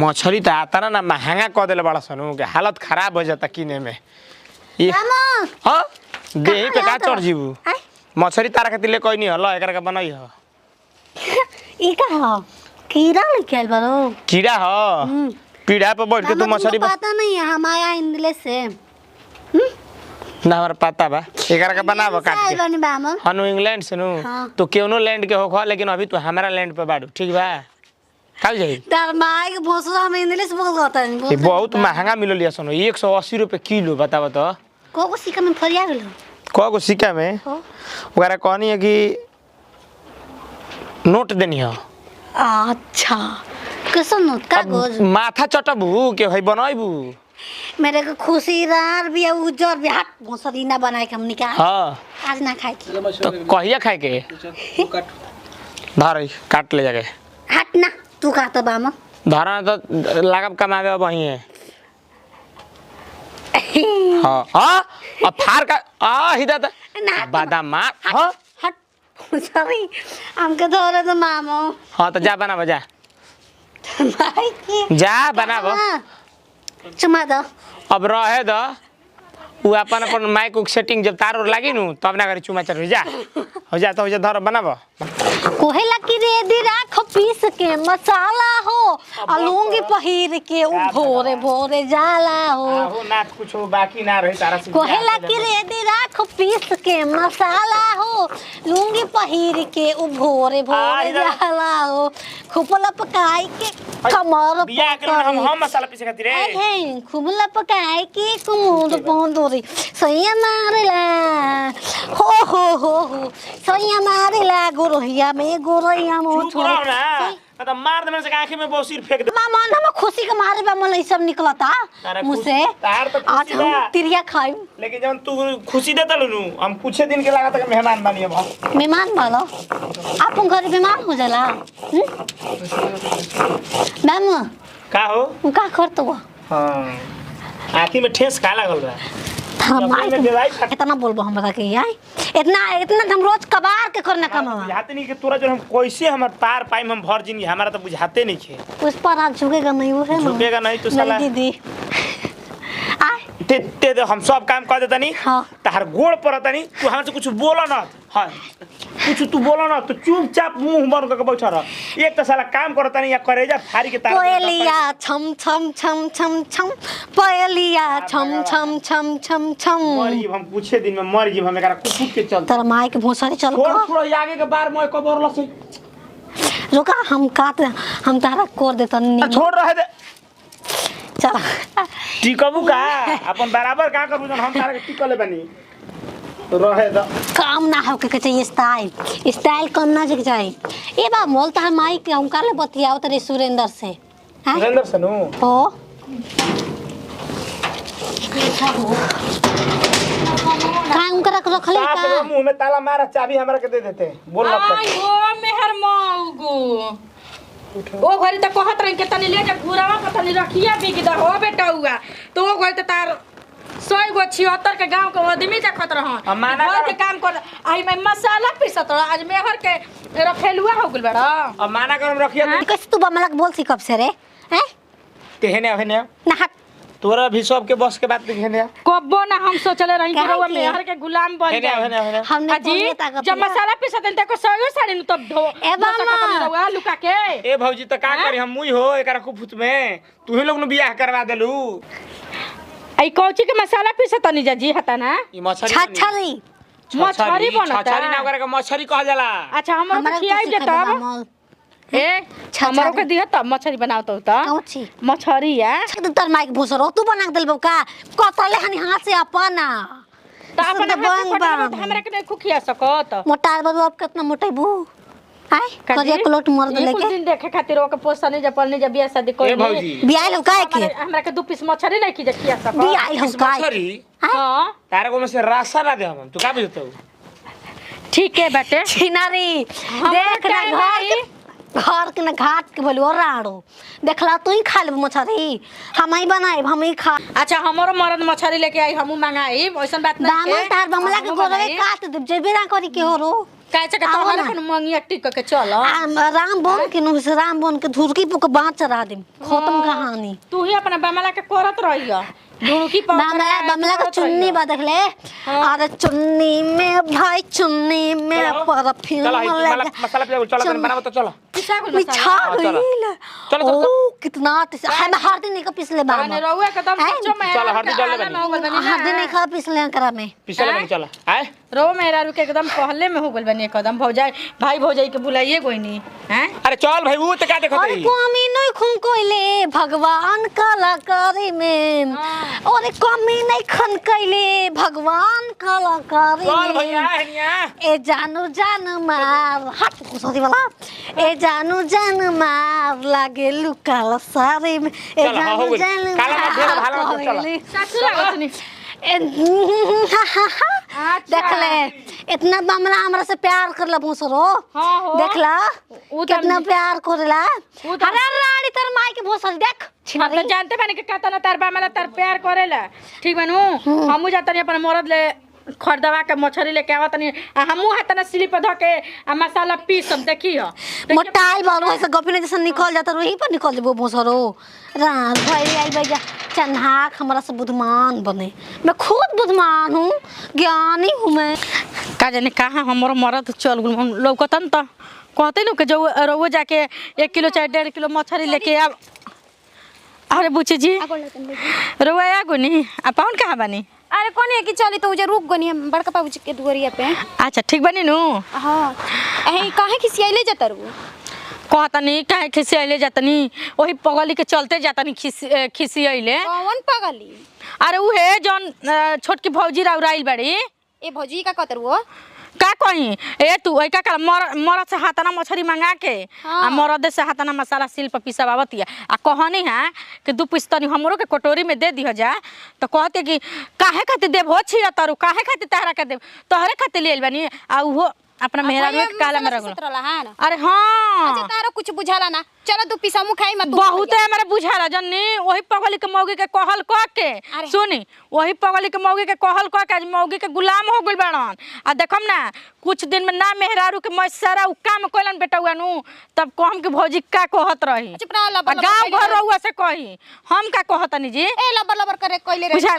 मछली तो आता ना महंगा कह दिले बड़ा सनु के हालत खराब हो जाता किने में ये हां देही पे का चढ़ जीबू मछली तारा खातिर ले कोई नहीं हलो एकरा का बनाई ह ई का ह कीड़ा निकल बारो कीड़ा ह पीड़ा पे बैठ के तू मछली पता नहीं है हम आया इंग्लिश से ना हमारा पता बा एकरा का बनाबो काट के हनु इंग्लैंड से नु तो केनो लैंड के होखो लेकिन अभी तू हमारा लैंड पे बाड़ू ठीक बा खाल जाई तार माई के भोसरा हम इंग्लिश बोल रहा है ये बहुत महंगा मिलल या सुनो 180 रुपए किलो बताओ तो को सिक्का में फरिया गेलो को सिक्का में ओकरा कहनी है कि नोट देनी है अच्छा कैसा नोट कागज माथा चटबू के भाई बनाइबू मेरे को खुशी रार भी उजर भी हाथ भोसरी ना बनाए के हमनी का हां आज ना खाए तो कहिया खाए के धर काट ले जाके हट ना तू का तो बाम धरना तो लागब कमावे अब वही है हां हां अब फार का हिदात बादाम मार हां हट सॉरी हमके धरे तो मामो हां तो जा बना बजा भाई की जा बनाबो चुमा दो अब रहे द उ अपन माइक सेटिंग जब तार और लागी नु तब ना करी चुमा चल जा हो जा तो धर बनाबो कोहेला की रेडी राख पीस के मसाला हो अलूंगी पहिर के उ भोरे भोरे जाला हो हो ना कुछ बाकी ना रहे तारा से कोहेला की रेडी राख पीस के मसाला हो लूंगी पहिर के उ भोरे भोरे जाला हो खुपला पकाई के कमर बिया के हम मसाला पीसे खातिर ए खुपला पकाई के कुमुद पोंदोरी सैया मारेला हो सैया मारेला गोरोहिया में गोरोहिया मो छोड़ ना मार दे से आंखें में बहुत सिर फेंक दे मामा ना खुशी के मारे बा मन सब निकलता मुझसे तार तो आज हम तिरिया खाई लेकिन जब तू खुशी देता लनु हम कुछ दिन के लगा तक मेहमान बनी अब मेहमान वाला आप घर मेहमान हो जाला मैम का हो का करतो हां आंखी में ठेस का लागल बा इतना बोलबो हमरा के यार इतना हम रोज कबार के करना काम बुझाते नहीं कि तोरा जो हम कैसे हमर पार पाइम हम भर जिंदगी हमारा तो बुझाते नहीं छे उस पर आप झुकेगा नहीं वो है ना झुकेगा नहीं तो साला दीदी ते हम सब काम कर देता नहीं हां तार गोड़ पड़ता नहीं तू हमसे कुछ बोला ना हां कुछ तू बोला ना तो चुपचाप मुंह बंद करके बैठा रह एक तो साला काम करता नहीं या करेजा फाड़ी के तार पयलिया छम छम छम छम छम पयलिया छम छम छम छम छम मर जी हम पूछे दिन में मर जी हम एकरा कुछ के चल तेरा माई के भोसरी चल थोड़ा आगे के बार मोय कबर लसे रुका हम काट हम तारा कोर देता नहीं छोड़ रहे दे चल टिकबू का अपन बराबर का करबू हम तारा के टिकले बनी रहे द काम ना हो के चाहिए स्टाइल करना चाहिए ये बा बोलता है माई के हम काले बतियाओ तेरे सुरेंद्र से हैं सुरेंद्र सनु हो काहे उनका रख ले का मुंह में ताला मारा चाबी हमरा के दे देते बोल ना आई हो मेहर मौगू ओ घरी त कहत रही के तनी ले जा घुरावा के तनी रखिया बिगदा हो बेटा हुआ तो ओ घरी त तार 100 गो 76 के गांव के आदमी देखत रह घर के काम कर आई मैं मसाला पीसत रह आज मेहर के रखेलुआ हो गेल बड़ा अब माना करम रखिया कैसे तू बमलक बोल सी कब से रे हैं तेहने हने ना तोरा भी सब के बस के बात देखेने कब्बो ना हम सोचले रही कि वो मेहर के गुलाम बन जाए हमने जी जब मसाला पीसत त को 100 साड़ी न तब धो ए बाबा लुका के ए भौजी त का करी हम मुई हो एकरा कुफुत में तू ही लोग न बियाह करवा देलू आई कौची के मसाला पीसत नहीं जी हता ना ई मछली मछली बनता छछरी ना ओकरा के मछली कहल जाला अच्छा हमर खियाई जे तब ए हमरो के दिह तब मछली बनावत त कौची मछली है तू तर माइक भोसरो तू बना देल का कतले हनी हाथ से अपना त अपन हमरा के नहीं खुखिया सकत मोटा बाबू अब कितना मोटेबू आय करिया क्लोट मर दे लेके दिन देखे खातिर ओके पोसा नहीं जपल नहीं जब बियाह शादी कोई बियाह लो काहे के हमरा के 2 पीस मछली नहीं खिया खिया सकत बियाह लो काहे मछली हां तारे को में से रासा ना दे हम तू का बुझतो ठीक है बेटे छिनारी देख ना घर के ना घाट के बोलो राड़ो देखला तू ही खा ले मछली हम ही बनाए हम ही खा अच्छा हमरो मरद मछली लेके आई हमू मंगाई ओइसन बात नहीं दामन तार बमला के गोरवे काट दे जेबे ना करी के हो रो काहे चके तोहरे के मंगिया टिक के चल राम बन के नु से राम बन के धुरकी पुक बाँच चढ़ा दे खत्म कहानी। तू ही अपना बमला के करत रहिया ढुड़की पर बमला का चुन्नी बा देख ले। अरे चुन्नी में भाई चुन्नी में परफ्यूम चलो लगा मसाला पिया चलो बनाओ तो चलो पिसा गुल मिठा मसाला गइल। ओ कितना हम हरदी नहीं का पिसले बा ने रहुआ एकदम सच्चो में चलो हल्दी डाल ले बनी हरदी नहीं खा पिसले एकरा में पिसले बनी चलो आए रो मेरा रुके एकदम पहले में हो गइल बनी एकदम भौजाई भाई भौजाई के बुलाइए कोई नहीं हैं। अरे चल भाई वो तो क्या देखत अरे है कमी नहीं खुन कोइले भगवान कलाकारी में। अरे कमी नहीं खन कइले भगवान कलाकारी चल भैया में। हनिया ए जानू जान मार हाथ घुसोदी वाला ए जानू जान मार लागे लुकाला सारे में ए चल, हाँ, हो जानू गइल। जान काला मत ढेर भाला मत चल। मार सासू लागत नहीं देख ले इतना बमला हमरा से प्यार करला भोसरो। हाँ हो। देखला उ त कितना प्यार करला। उ त- अरे रानी तर माई के भोसर देख हम तो जानते बानी के कहता तार बामला तार प्यार करेला ठीक बनू हमू जातनी अपन मरद ले खरदवा के मछरी लेके आवतनी हमू हाथ ना सिली पे धके आ मसाला पीसम देखी हो मोटाई बाल वैसे गपिने जैसे निकल जाता वही पर निकल जेबो भोसरो। रात भाई आई भैया चन्हाक हमरा से बुद्धमान बने। मैं खुद बुद्धमान हूँ ज्ञानी हूँ मैं। का जाने कहाँ हमरो मरद चल गुल हम लौकतन त कहते नु के जो रोज जाके 1 किलो चाहे 1.5 किलो मछरी लेके आ। अरे बुची जी रोवा आ गुनी आ पाउन कहाँ बानी। अरे कौन है कि चली तो उजे रुक गनी हम बड़का बाबूजी के दुवरिया पे। अच्छा ठीक बनी नु हां एही काहे खिसियाइले जतर वो कहतनी काहे खिसियाइले जातनी वही पगली के चलते जातनी खिसियाइले। कौन पागली अरे उ है जौन छोटकी भौजी राउराइल बड़ी ए भौजी का कतर वो का कही ए तू ऐका का मरद से हाथाना मछरी मंगा के आ मरद से हाथाना मसाला सिल पर पिसावतिया आ कहनी है कि 2 पीस तनी हमरो के कटोरी में दे दिह जा तो कहते कि काहे खातिर देब हो छिया तारू काहे खातिर तहरा के देब तोहरे खातिर लेल बनी आ उहो अपना मेहरा के काला में रगल। अरे हां अच्छा तारो कुछ बुझाला ना चलो 2 पीस हमू खाई मत बहुत है हमरा बुझाला जन्नी वही पगली के मौगी के कहल क के सुनी वही पगली के मौगी के कहल क के आज मौगी के गुलाम हो गइल बाड़न आ देखम ना कुछ दिन में ना मेहरारू के मसारा उ काम कइलन बेटौआ नु तब कहम के भौजी का कहत रही चुप रह लबर गांव घर रहुआ से कही हम का कहतनी जी ए लबर लबर करे कइले रे।